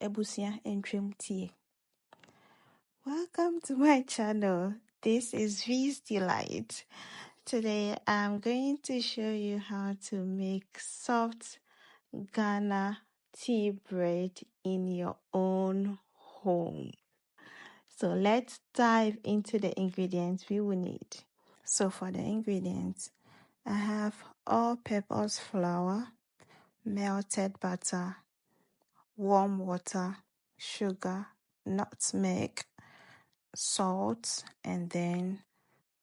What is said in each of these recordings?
Ebusia Entrim Tea. Welcome to my channel. This is V's Delight. Today I'm going to show you how to make soft Ghana tea bread in your own home. So let's dive into the ingredients we will need. So for the ingredients, I have all-purpose flour, melted butter, warm water, sugar, nutmeg, salt, and then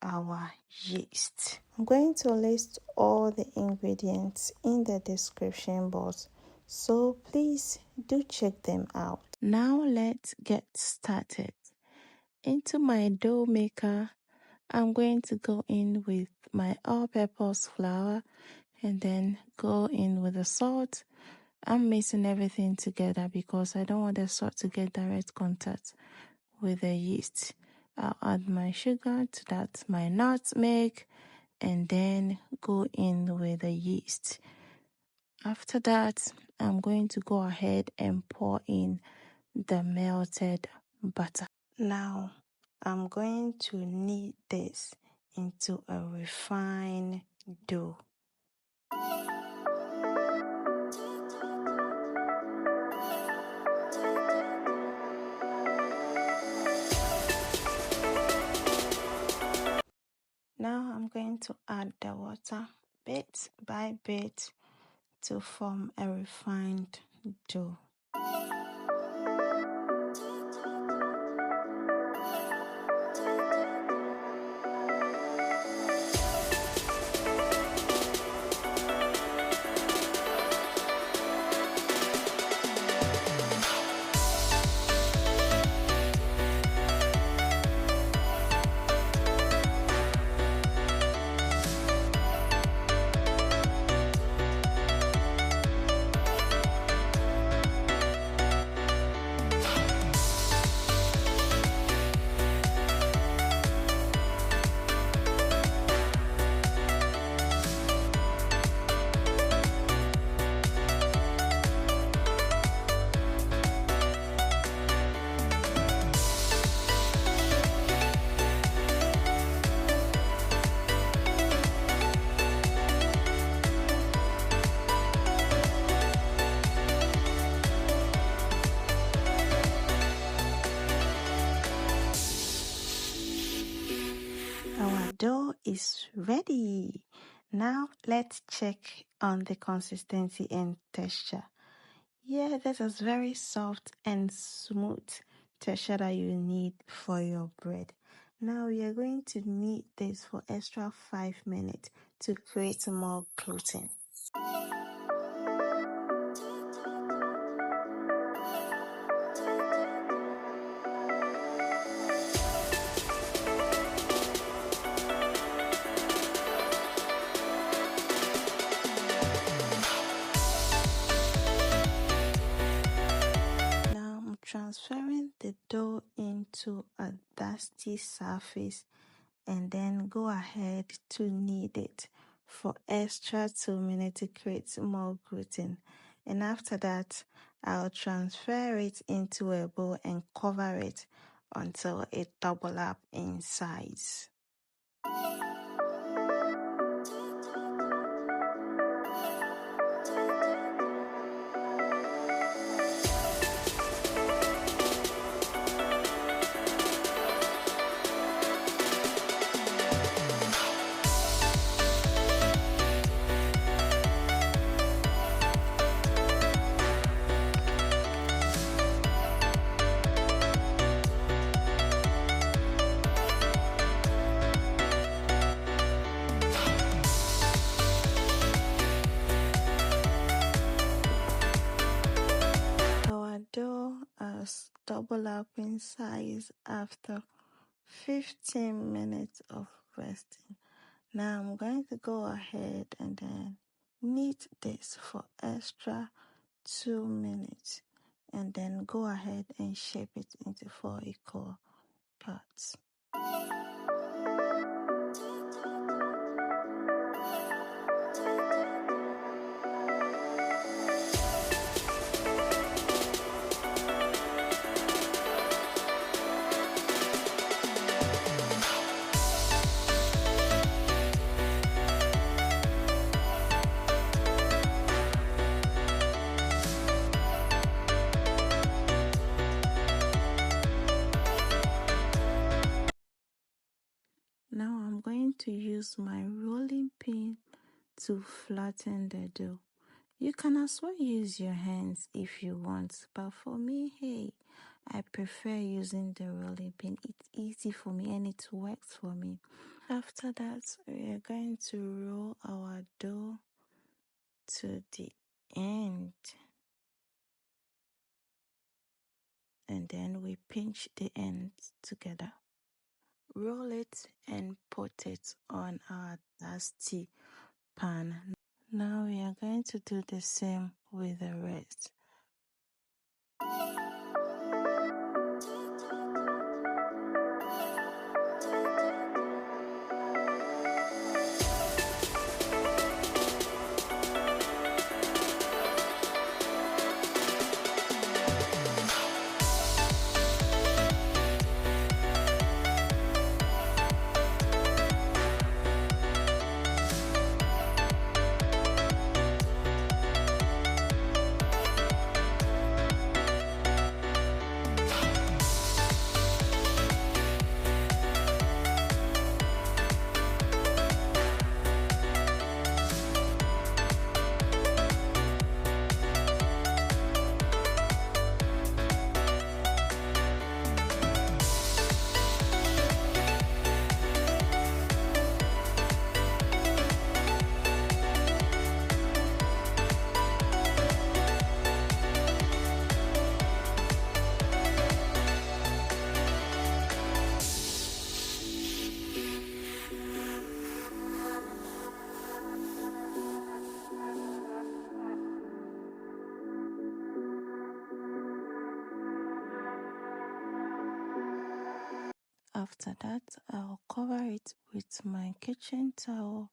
our yeast. I'm going to list all the ingredients in the description box, so please do check them out. Now let's get started. Into my dough maker, I'm going to go in with my all-purpose flour and then go in with the salt. I'm mixing everything together because I don't want the salt to get direct contact with the yeast. I'll add my sugar to that, my nutmeg, and then go in with the yeast. After that, I'm going to go ahead and pour in the melted butter. Now, I'm going to knead this into a refined dough. Now I'm going to add the water bit by bit to form a refined dough. Our dough is ready. Now let's check on the consistency and texture. Yeah, this is very soft and smooth texture that you need for your bread. Now we are going to knead this for extra 5 minutes to create more gluten. Transferring the dough into a dusty surface and then go ahead to knead it for extra 2 minutes to create more gluten. And after that, I'll transfer it into a bowl and cover it until it double up in size. Dough has double up in size after 15 minutes of resting. Now I'm going to go ahead and then knead this for extra 2 minutes and then go ahead and shape it into 4 equal parts. I'm going to use my rolling pin to flatten the dough. You can as well use your hands if you want, but for me, hey, I prefer using the rolling pin. It's easy for me and it works for me. After that, we are going to roll our dough to the end, and then we pinch the ends together. Roll it and put it on our dusty pan. Now we are going to do the same with the rest. After that, I'll cover it with my kitchen towel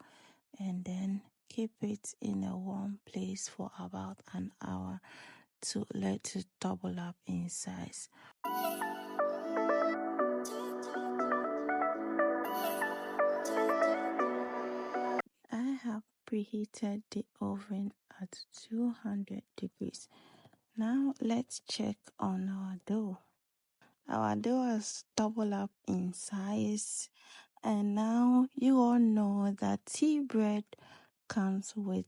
and then keep it in a warm place for about an hour to let it double up in size. I have preheated the oven at 200 degrees. Now let's check on our dough. Our dough has doubled up in size, and now you all know that tea bread comes with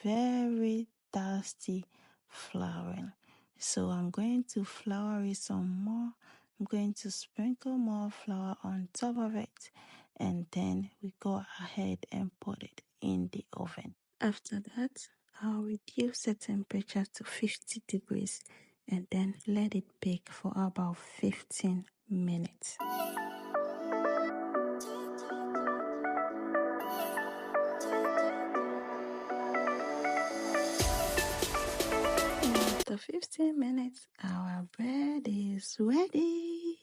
very dusty flouring. So I'm going to flour it some more. I'm going to sprinkle more flour on top of it, and then we go ahead and put it in the oven. After that, I'll reduce the temperature to 50 degrees and then let it bake for about 15 minutes. After 15 minutes, our bread is ready.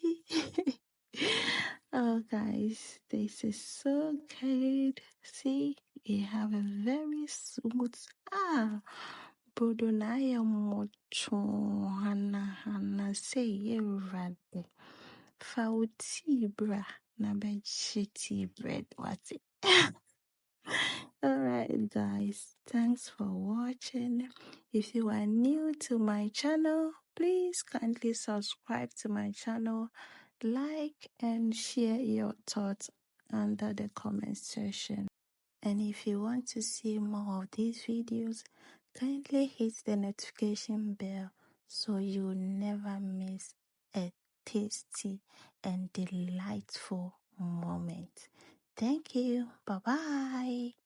Oh, guys, this is so good. See, we have a very smooth. Brodonaya mocho hana say ye rade. Fauti bra na tea bread. What's it? Alright, guys, thanks for watching. If you are new to my channel, please kindly subscribe to my channel, like and share your thoughts under the comment section. And if you want to see more of these videos, kindly hit the notification bell so you never miss a tasty and delightful moment. Thank you. Bye-bye.